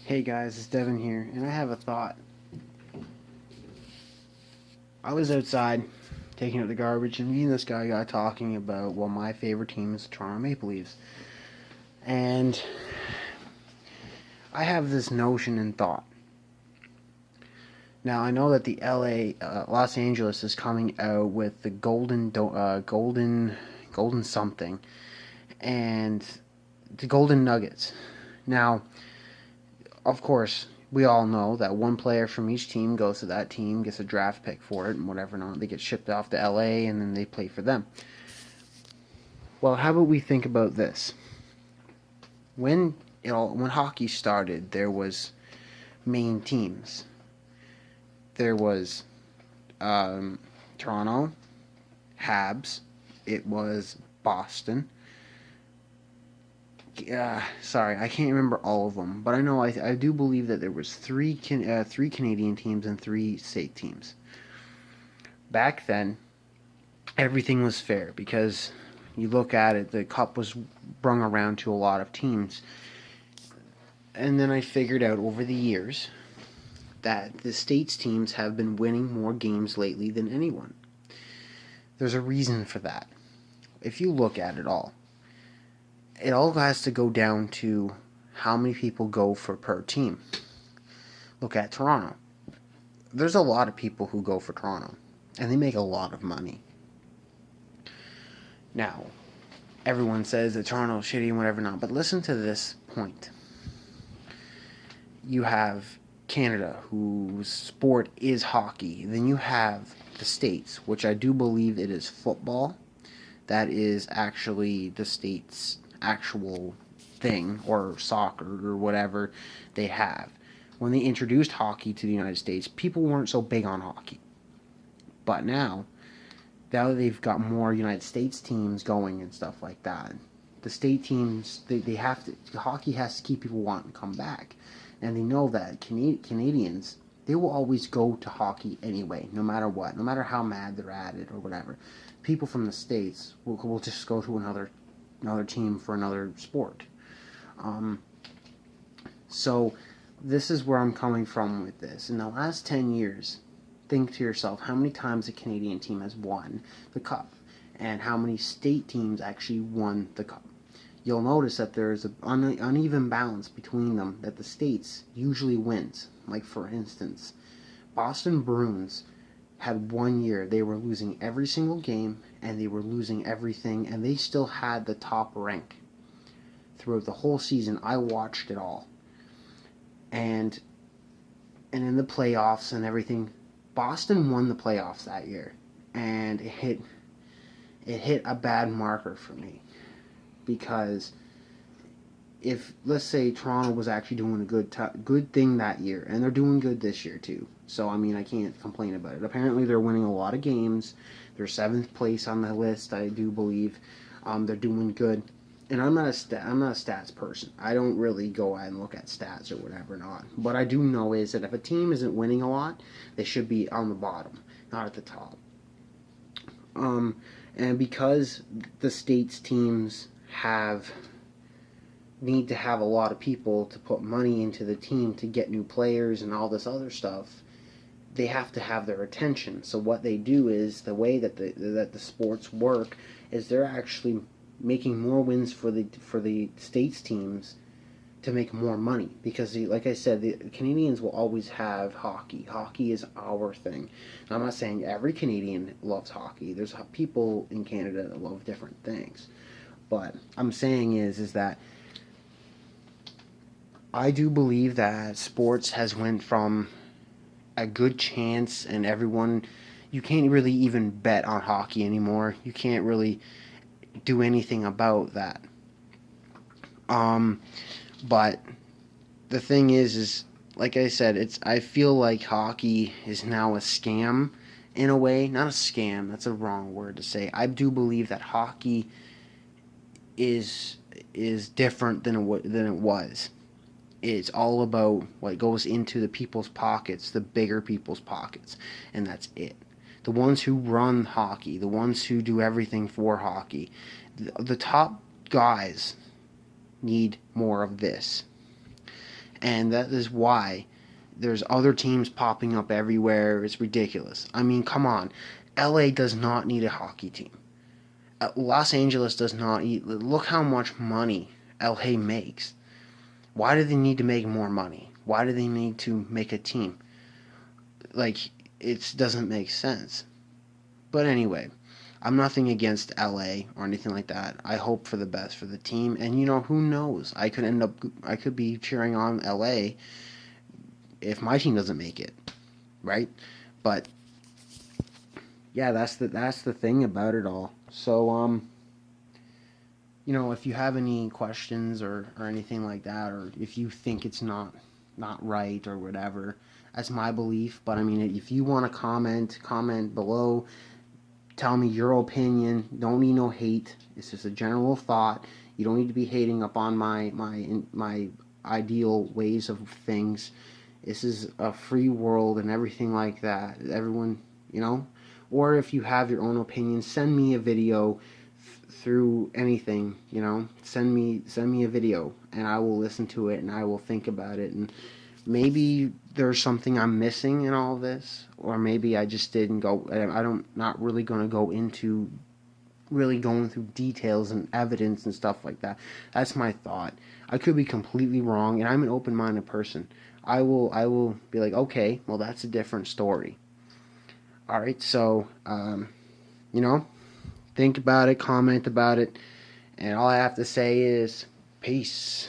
Hey guys, it's Devin here, and I have a thought. I was outside taking out the garbage, and me and this guy got talking about, well, my favorite team is the Toronto Maple Leafs. And I have this notion and thought. Now, I know that the Los Angeles is coming out with the golden something, and the Golden Nuggets. Now, of course, we all know that one player from each team goes to that team, gets a draft pick for it, and whatever not. They get shipped off to LA, and then they play for them. Well, how about we think about this? When when hockey started, there was main teams. There was Toronto, Habs. It was Boston. Sorry, I can't remember all of them, but I know I do believe that there was three Canadian teams and three state teams. Back then, everything was fair because you look at it, the cup was brung around to a lot of teams, and then I figured out over the years that the states teams have been winning more games lately than anyone. There's a reason for that. If you look at it all has to go down to how many people go for per team. Look at Toronto. There's a lot of people who go for Toronto, and they make a lot of money. Now, everyone says that Toronto's shitty and whatever not, but listen to this point. You have Canada, whose sport is hockey. Then you have the States, which I do believe it is football. That is actually the States' actual thing, or soccer, or whatever they have. When they introduced hockey to the United States, people weren't so big on hockey. But now that they've got more United States teams going and stuff like that, the state teams, they have to, hockey has to keep people wanting to come back. And they know that Canadians, they will always go to hockey anyway, no matter what, no matter how mad they're at it or whatever. People from the States will just go to another team for another sport. So this is where I'm coming from with this. In the last 10 years, think to yourself how many times a Canadian team has won the Cup and how many state teams actually won the Cup. You'll notice that there's an uneven balance between them, that the States usually wins. Like, for instance, Boston Bruins had 1 year. They were losing every single game, and they were losing everything, and they still had the top rank. Throughout the whole season, I watched it all. And in the playoffs and everything, Boston won the playoffs that year. And it hit a bad marker for me. Because if, let's say, Toronto was actually doing a good thing that year, and they're doing good this year too. So, I mean, I can't complain about it. Apparently, they're winning a lot of games. They're 7th place on the list, I do believe. They're doing good. And I'm not a stats person. I don't really go out and look at stats or whatever not. What I do know is that if a team isn't winning a lot, they should be on the bottom, not at the top. And because the states teams need to have a lot of people to put money into the team to get new players and all this other stuff, they have to have their attention. So what they do is, the way that the sports work is, they're actually making more wins for the states teams to make more money, because like I said, the Canadians will always have hockey. Hockey is our thing. And I'm not saying every Canadian loves hockey. There's people in Canada that love different things. But I'm saying is that I do believe that sports has went from a good chance, and everyone, you can't really even bet on hockey anymore. You can't really do anything about that. But the thing is like I said, I feel like hockey is now a scam in a way. Not a scam, that's a wrong word to say. I do believe that hockey is different than it was. It's all about what goes into the people's pockets, the bigger people's pockets, and that's it. The ones who run hockey, the ones who do everything for hockey, the top guys need more of this. And that is why there's other teams popping up everywhere. It's ridiculous. I mean, come on. LA does not need a hockey team. Los Angeles does not eat. Look how much money LA makes. Why do they need to make more money? Why do they need to make a team? Like, it doesn't make sense. But anyway, I'm nothing against LA or anything like that. I hope for the best for the team. And who knows? I could be cheering on LA if my team doesn't make it, right? But yeah, that's the thing about it all. So if you have any questions or anything like that, or if you think it's not right or whatever, that's my belief. But I mean, if you want to comment below. Tell me your opinion. Don't need no hate. It's just a general thought. You don't need to be hating up on my ideal ways of things. This is a free world and everything like that. Everyone, or if you have your own opinion, send me a video through anything. Send me a video and I will listen to it and I will think about it, and maybe there's something I'm missing in all of this, or maybe I just didn't go. Not really going to go into really going through details and evidence and stuff like that. That's my thought. I could be completely wrong, and I'm an open-minded person. I will be like, okay, well, that's a different story. All right, so think about it, comment about it, and all I have to say is peace.